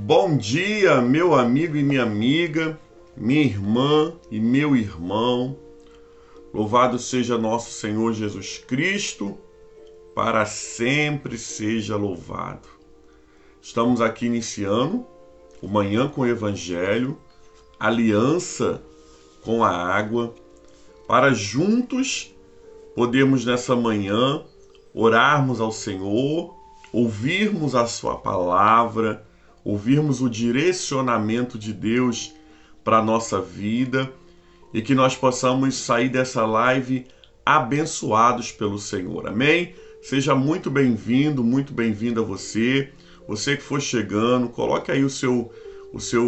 Bom dia, meu amigo e minha amiga, minha irmã e meu irmão. Louvado seja nosso Senhor Jesus Cristo, para sempre seja louvado. Estamos aqui iniciando o Manhã com o Evangelho, aliança com a água, para juntos podermos nessa manhã orarmos ao Senhor, ouvirmos a sua palavra, ouvirmos o direcionamento de Deus para a nossa vida e que nós possamos sair dessa live abençoados pelo Senhor. Amém? Seja muito bem-vindo, muito bem-vinda você. Você que for chegando, coloque aí o seu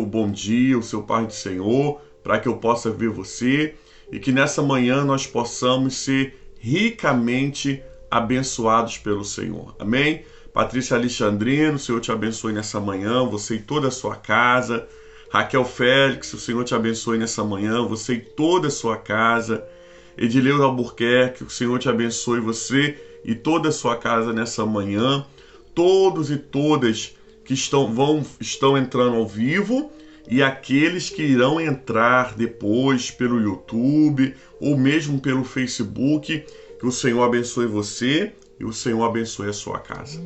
bom dia, o seu Pai do Senhor, para que eu possa ver você e que nessa manhã nós possamos ser ricamente abençoados pelo Senhor. Amém? Patrícia Alexandrino, o Senhor te abençoe nessa manhã, você e toda a sua casa. Raquel Félix, o Senhor te abençoe nessa manhã, você e toda a sua casa. Edileuza Albuquerque, o Senhor te abençoe você e toda a sua casa nessa manhã. Todos e todas que estão entrando ao vivo e aqueles que irão entrar depois pelo YouTube ou mesmo pelo Facebook, que o Senhor abençoe você e o Senhor abençoe a sua casa.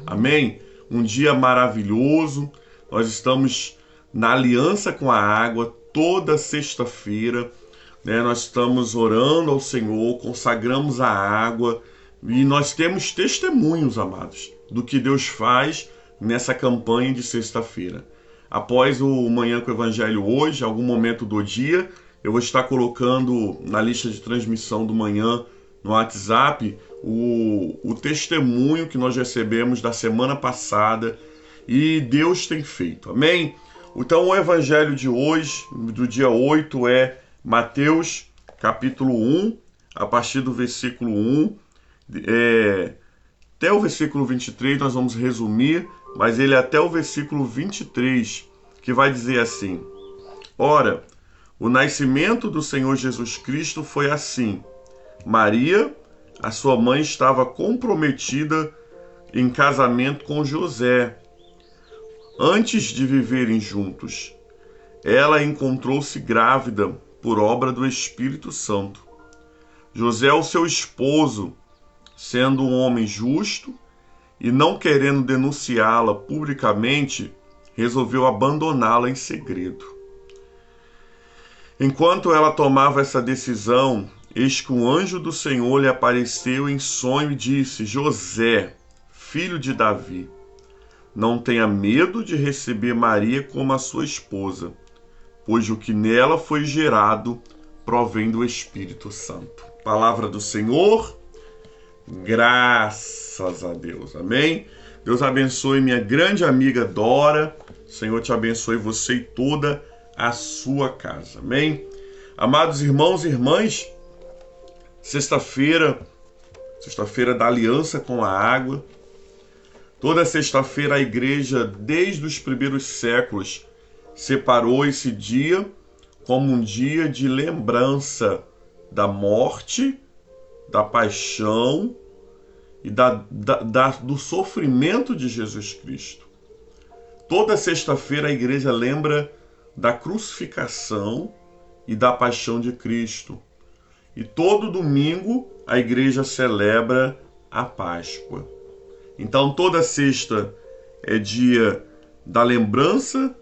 Amém? Um dia maravilhoso. Nós estamos na aliança com a água toda sexta-feira, né? Nós estamos orando ao Senhor, consagramos a água e nós temos testemunhos, amados, do que Deus faz nessa campanha de sexta-feira. Após o Manhã com o Evangelho hoje, algum momento do dia, eu vou estar colocando na lista de transmissão do manhã no WhatsApp o testemunho que nós recebemos da semana passada e Deus tem feito. Amém? Então o Evangelho de hoje, do dia 8, é Mateus capítulo 1, a partir do versículo 1, até o versículo 23, nós vamos resumir, mas ele é até o versículo 23, que vai dizer assim: Ora, o nascimento do Senhor Jesus Cristo foi assim. Maria, a sua mãe, estava comprometida em casamento com José. Antes de viverem juntos, ela encontrou-se grávida por obra do Espírito Santo. José, o seu esposo, sendo um homem justo e não querendo denunciá-la publicamente, resolveu abandoná-la em segredo. Enquanto ela tomava essa decisão, eis que um anjo do Senhor lhe apareceu em sonho e disse: José, filho de Davi, não tenha medo de receber Maria como a sua esposa, pois o que nela foi gerado provém do Espírito Santo. Palavra do Senhor, graças a Deus, amém? Deus abençoe minha grande amiga Dora, Senhor te abençoe você e toda a sua casa, amém? Amados irmãos e irmãs, sexta-feira da aliança com a água. Toda sexta-feira a igreja, desde os primeiros séculos, separou esse dia como um dia de lembrança da morte, da paixão e do sofrimento de Jesus Cristo. Toda sexta-feira a igreja lembra da crucificação e da paixão de Cristo. E todo domingo a igreja celebra a Páscoa. Então toda sexta é dia da lembrança,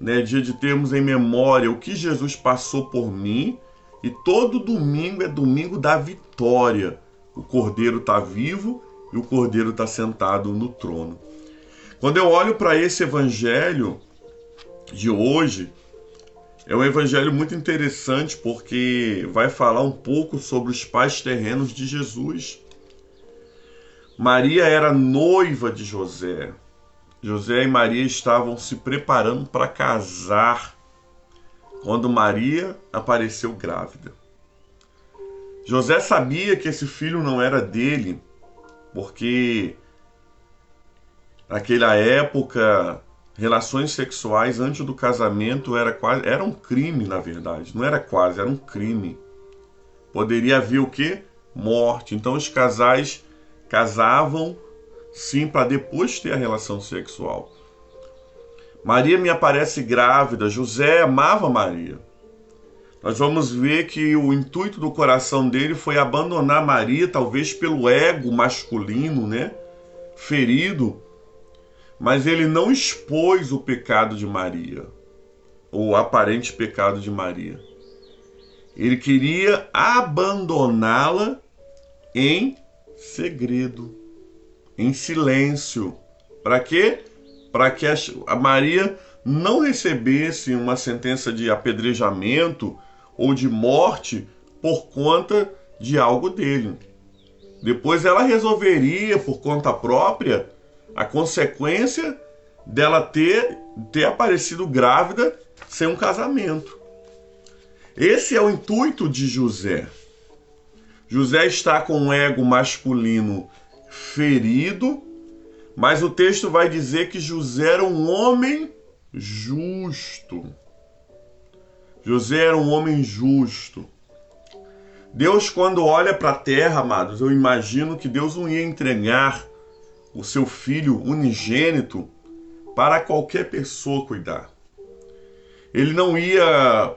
né? Dia de termos em memória o que Jesus passou por mim. E todo domingo é domingo da vitória. O Cordeiro está vivo e o Cordeiro está sentado no trono. Quando eu olho para esse evangelho de hoje, é um evangelho muito interessante porque vai falar um pouco sobre os pais terrenos de Jesus. Maria era noiva de José. José e Maria estavam se preparando para casar quando Maria apareceu grávida. José sabia que esse filho não era dele, porque naquela época relações sexuais antes do casamento era um crime, na verdade. Não era quase, era um crime. Poderia haver o quê? Morte. Então os casais casavam sim para depois ter a relação sexual. Maria me aparece grávida. José amava Maria. Nós vamos ver que o intuito do coração dele foi abandonar Maria, talvez pelo ego masculino, né? Ferido. Mas ele não expôs o pecado de Maria, ou o aparente pecado de Maria. Ele queria abandoná-la em segredo, em silêncio. Para quê? Para que a Maria não recebesse uma sentença de apedrejamento ou de morte por conta de algo dele. Depois ela resolveria, por conta própria, a consequência dela ter aparecido grávida sem um casamento. Esse é o intuito de José. José está com um ego masculino ferido, mas o texto vai dizer que José era um homem justo. José era um homem justo. Deus, quando olha para a terra, amados, eu imagino que Deus não ia entregar o seu filho unigênito para qualquer pessoa cuidar. Ele não ia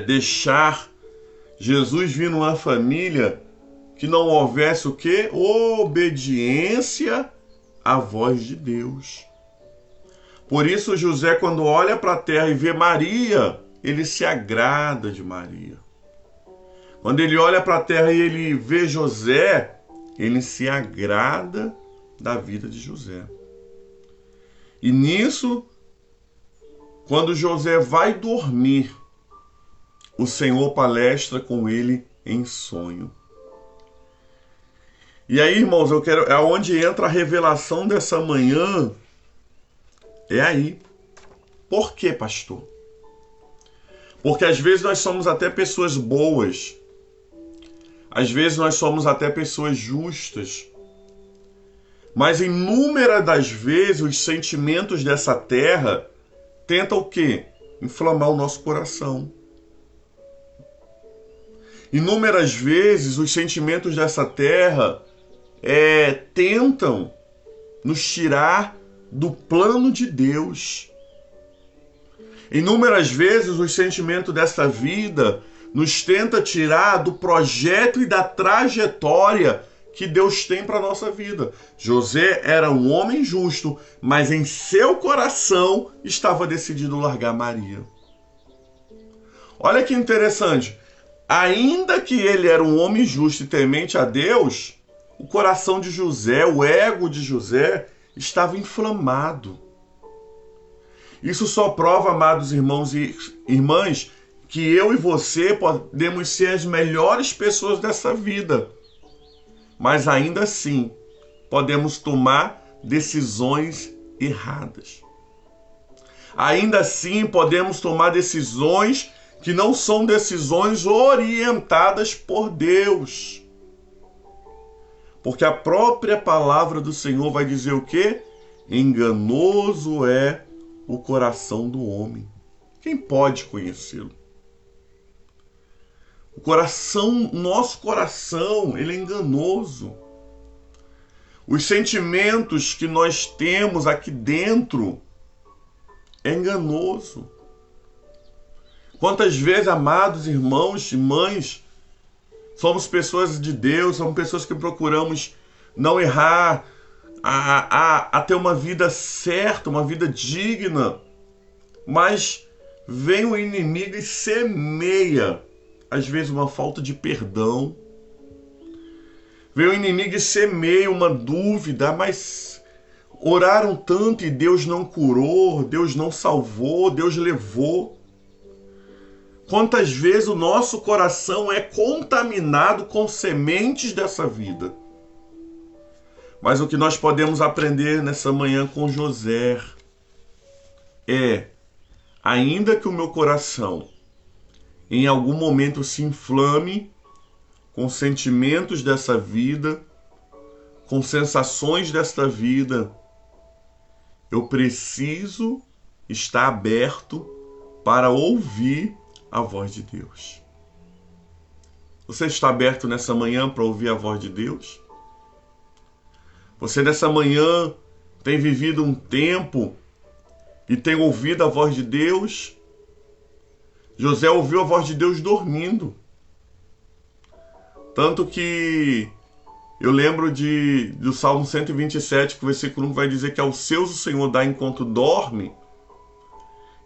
deixar Jesus vir numa família que não houvesse o quê? Obediência à voz de Deus. Por isso José, quando olha para a terra e vê Maria, ele se agrada de Maria. Quando ele olha para a terra e ele vê José, ele se agrada da vida de José. E nisso, quando José vai dormir, o Senhor palestra com ele em sonho. E aí, irmãos, é onde entra a revelação dessa manhã. É aí. Por quê, pastor? Porque às vezes nós somos até pessoas boas. Às vezes nós somos até pessoas justas. Mas inúmeras das vezes os sentimentos dessa terra tentam o quê? Inflamar o nosso coração. Inúmeras vezes os sentimentos dessa terra tentam nos tirar do plano de Deus. Inúmeras vezes os sentimentos dessa vida nos tenta tirar do projeto e da trajetória que Deus tem para a nossa vida. José era um homem justo, mas em seu coração estava decidido largar Maria. Olha que interessante. Ainda que ele era um homem justo e temente a Deus, o coração de José, o ego de José, estava inflamado. Isso só prova, amados irmãos e irmãs, que eu e você podemos ser as melhores pessoas dessa vida. Mas ainda assim, podemos tomar decisões erradas. Ainda assim, podemos tomar decisões que não são decisões orientadas por Deus. Porque a própria palavra do Senhor vai dizer o quê? Enganoso é o coração do homem. Quem pode conhecê-lo? O coração, nosso coração, ele é enganoso. Os sentimentos que nós temos aqui dentro é enganoso. Quantas vezes, amados irmãos e mães, somos pessoas de Deus, somos pessoas que procuramos não errar, a ter uma vida certa, uma vida digna, mas vem o inimigo e semeia, às vezes, uma falta de perdão. Vem o inimigo e semeia uma dúvida, mas oraram tanto e Deus não curou, Deus não salvou, Deus levou. Quantas vezes o nosso coração é contaminado com sementes dessa vida. Mas o que nós podemos aprender nessa manhã com José é, ainda que o meu coração em algum momento se inflame com sentimentos dessa vida, com sensações desta vida, eu preciso estar aberto para ouvir a voz de Deus. Você está aberto nessa manhã para ouvir a voz de Deus? Você nessa manhã tem vivido um tempo e tem ouvido a voz de Deus. José ouviu a voz de Deus dormindo. Tanto que eu lembro do Salmo 127, que o versículo 1 vai dizer que aos seus o Senhor dá enquanto dorme.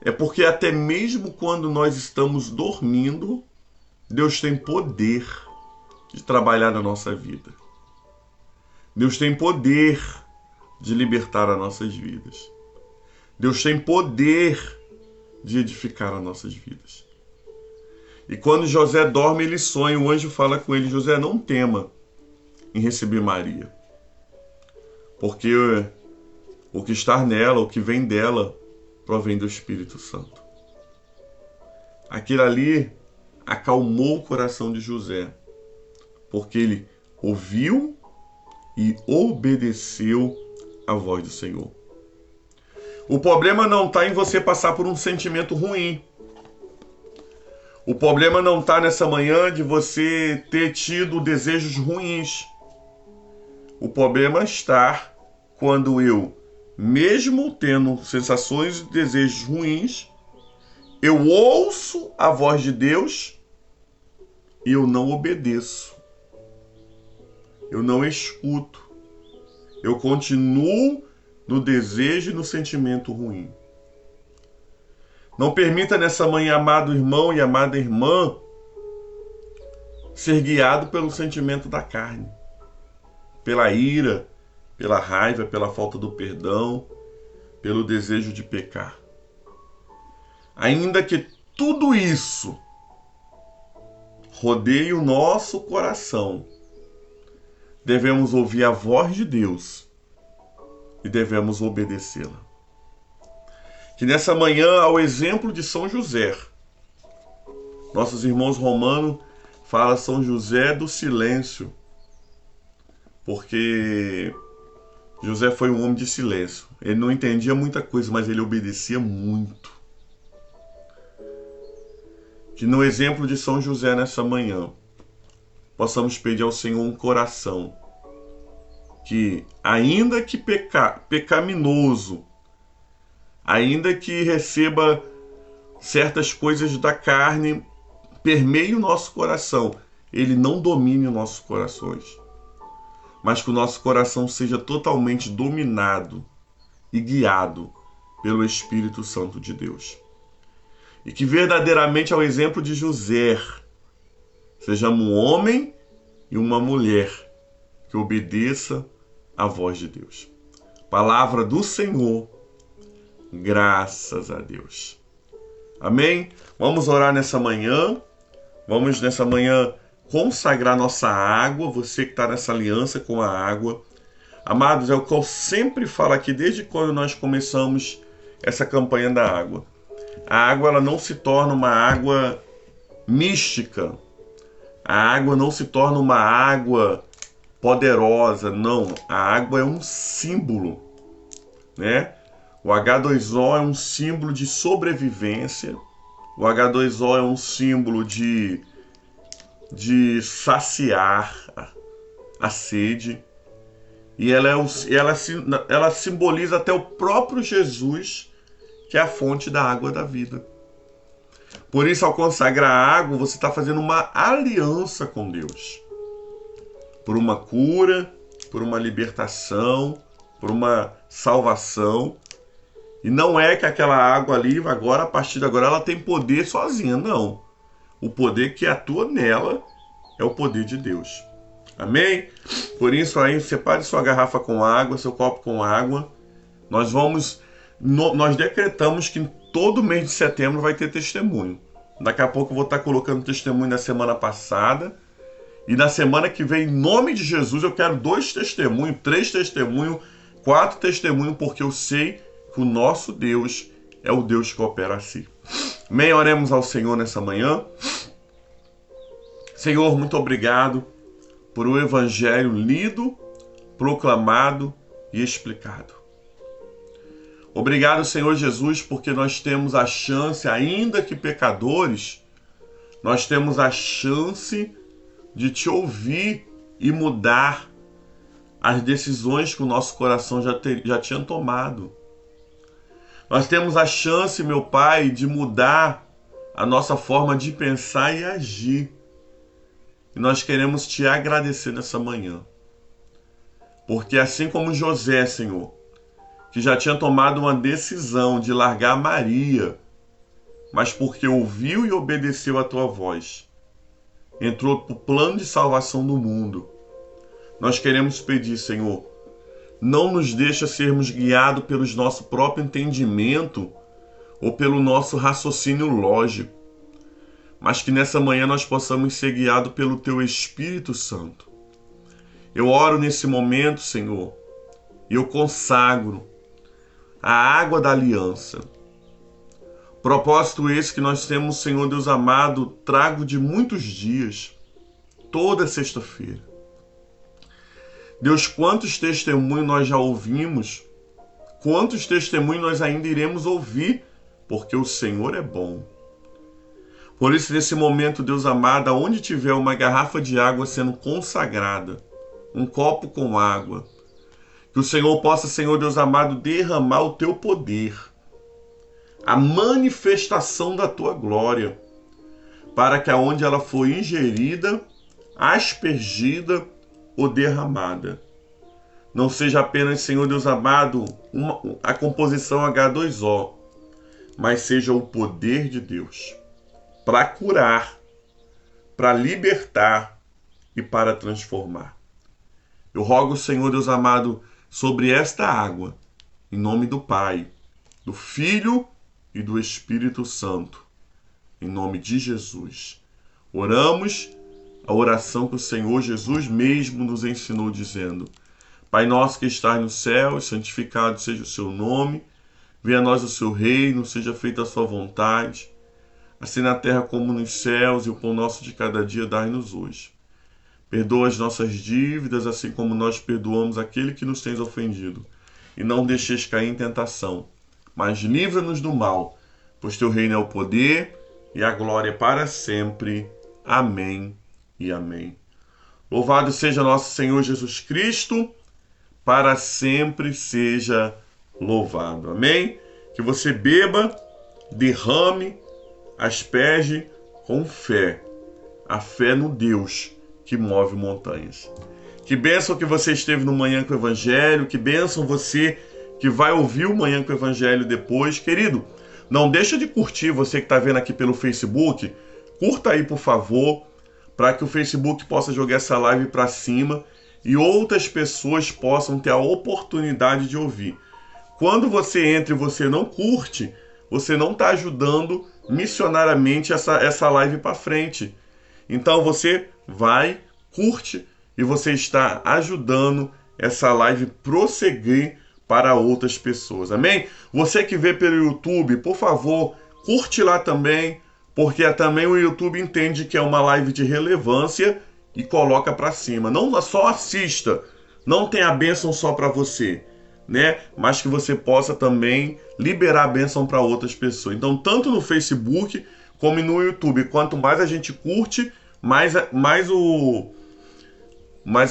É porque até mesmo quando nós estamos dormindo, Deus tem poder de trabalhar na nossa vida. Deus tem poder de libertar as nossas vidas. Deus tem poder de edificar as nossas vidas. E quando José dorme, ele sonha, o anjo fala com ele: José, não tema em receber Maria, porque o que está nela, o que vem dela, provém do Espírito Santo. Aquilo ali acalmou o coração de José, porque ele ouviu e obedeceu a voz do Senhor. O problema não está em você passar por um sentimento ruim. O problema não está nessa manhã de você ter tido desejos ruins. O problema está quando eu, mesmo tendo sensações e desejos ruins, eu ouço a voz de Deus e eu não obedeço. Eu não escuto. Eu continuo no desejo e no sentimento ruim. Não permita nessa manhã, amado irmão e amada irmã, ser guiado pelo sentimento da carne, pela ira, pela raiva, pela falta do perdão, pelo desejo de pecar. Ainda que tudo isso rodeie o nosso coração, devemos ouvir a voz de Deus e devemos obedecê-la. Que nessa manhã, ao exemplo de São José, nossos irmãos romanos falam São José do silêncio, porque José foi um homem de silêncio. Ele não entendia muita coisa, mas ele obedecia muito. Que no exemplo de São José nessa manhã, possamos pedir ao Senhor um coração que, ainda que pecaminoso, ainda que receba certas coisas da carne, permeie o nosso coração, ele não domine os nossos corações, mas que o nosso coração seja totalmente dominado e guiado pelo Espírito Santo de Deus. E que verdadeiramente, ao exemplo de José, sejamos um homem e uma mulher que obedeça à voz de Deus. Palavra do Senhor, graças a Deus. Amém? Vamos orar nessa manhã. Vamos nessa manhã consagrar nossa água. Você que está nessa aliança com a água. Amados, é o que eu sempre falo aqui desde quando nós começamos essa campanha da água. A água, ela não se torna uma água mística. A água não se torna uma água poderosa. Não, a água é um símbolo, né? O H2O é um símbolo de sobrevivência. O H2O é um símbolo de saciar a sede. E ela simboliza até o próprio Jesus, que é a fonte da água da vida. Por isso, ao consagrar a água, você está fazendo uma aliança com Deus. Por uma cura, por uma libertação, por uma salvação. E não é que aquela água ali, agora, a partir de agora, ela tem poder sozinha, não. O poder que atua nela é o poder de Deus. Amém? Por isso aí, separe sua garrafa com água, seu copo com água. Nós decretamos que todo mês de setembro vai ter testemunho. Daqui a pouco eu vou estar colocando testemunho da semana passada. E na semana que vem, em nome de Jesus, eu quero 2 testemunhos, 3 testemunhos, 4 testemunhos, porque eu sei que o nosso Deus é o Deus que opera assim. Amém? Oremos ao Senhor nessa manhã. Senhor, muito obrigado por o Evangelho lido, proclamado e explicado. Obrigado, Senhor Jesus, porque nós temos a chance, ainda que pecadores, nós temos a chance de te ouvir e mudar as decisões que o nosso coração já tinha tomado. Nós temos a chance, meu Pai, de mudar a nossa forma de pensar e agir. E nós queremos te agradecer nessa manhã. Porque assim como José, Senhor, que já tinha tomado uma decisão de largar Maria, mas porque ouviu e obedeceu a tua voz, entrou para o plano de salvação do mundo. Nós queremos pedir, Senhor, não nos deixa sermos guiados pelo nosso próprio entendimento ou pelo nosso raciocínio lógico, mas que nessa manhã nós possamos ser guiados pelo teu Espírito Santo. Eu oro nesse momento, Senhor, e eu consagro a água da aliança. Propósito esse que nós temos, Senhor Deus amado, trago de muitos dias, toda sexta-feira. Deus, quantos testemunhos nós já ouvimos, quantos testemunhos nós ainda iremos ouvir, porque o Senhor é bom. Por isso, nesse momento, Deus amado, onde tiver uma garrafa de água sendo consagrada, um copo com água, que o Senhor possa, Senhor Deus amado, derramar o teu poder, a manifestação da tua glória, para que aonde ela for ingerida, aspergida ou derramada, não seja apenas, Senhor Deus amado, a composição H2O, mas seja o poder de Deus para curar, para libertar e para transformar. Eu rogo, Senhor Deus amado, sobre esta água, em nome do Pai, do Filho e do Espírito Santo, em nome de Jesus. Oramos a oração que o Senhor Jesus mesmo nos ensinou, dizendo: Pai nosso que estás no céu, santificado seja o seu nome, venha a nós o seu reino, seja feita a sua vontade, assim na terra como nos céus, e o pão nosso de cada dia dai-nos hoje. Perdoa as nossas dívidas, assim como nós perdoamos aquele que nos tem ofendido. E não deixeis cair em tentação, mas livra-nos do mal, pois teu reino é o poder e a glória para sempre. Amém e amém. Louvado seja nosso Senhor Jesus Cristo, para sempre seja louvado. Amém? Que você beba, derrame, asperge com fé. A fé no Deus que move montanhas. Que bênção que você esteve no Manhã com o Evangelho, que bênção você que vai ouvir o Manhã com o Evangelho depois. Querido, não deixa de curtir, você que está vendo aqui pelo Facebook, curta aí por favor, para que o Facebook possa jogar essa live para cima e outras pessoas possam ter a oportunidade de ouvir. Quando você entra e você não curte, você não está ajudando missionariamente essa live para frente. Então você vai, curte e você está ajudando essa live prosseguir para outras pessoas. Amém? Você que vê pelo YouTube, por favor, curte lá também, porque também o YouTube entende que é uma live de relevância e coloca para cima. Não só assista, não tem a bênção só para você, né? Mas que você possa também liberar a bênção para outras pessoas. Então, tanto no Facebook como no YouTube, quanto mais a gente curte, mais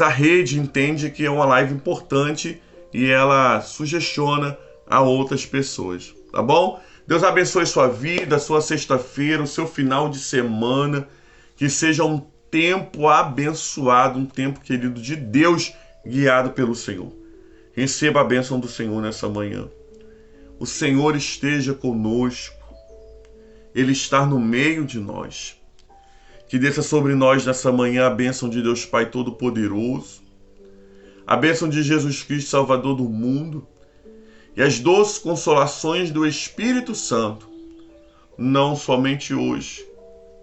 a rede entende que é uma live importante e ela sugestiona a outras pessoas, tá bom? Deus abençoe sua vida, sua sexta-feira, o seu final de semana, que seja um tempo abençoado, um tempo querido de Deus, guiado pelo Senhor. Receba a bênção do Senhor nessa manhã. O Senhor esteja conosco, Ele está no meio de nós. Que desça sobre nós nessa manhã a bênção de Deus Pai Todo-Poderoso, a bênção de Jesus Cristo, Salvador do mundo, e as doces consolações do Espírito Santo, não somente hoje,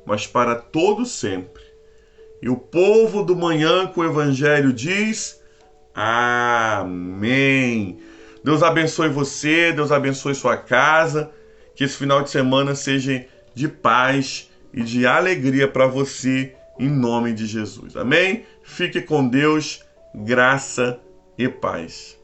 mas para todo sempre. E o povo do Manhã com o Evangelho diz: Amém. Deus abençoe você, Deus abençoe sua casa, que esse final de semana seja de paz e de alegria para você, em nome de Jesus. Amém? Fique com Deus, graça e paz.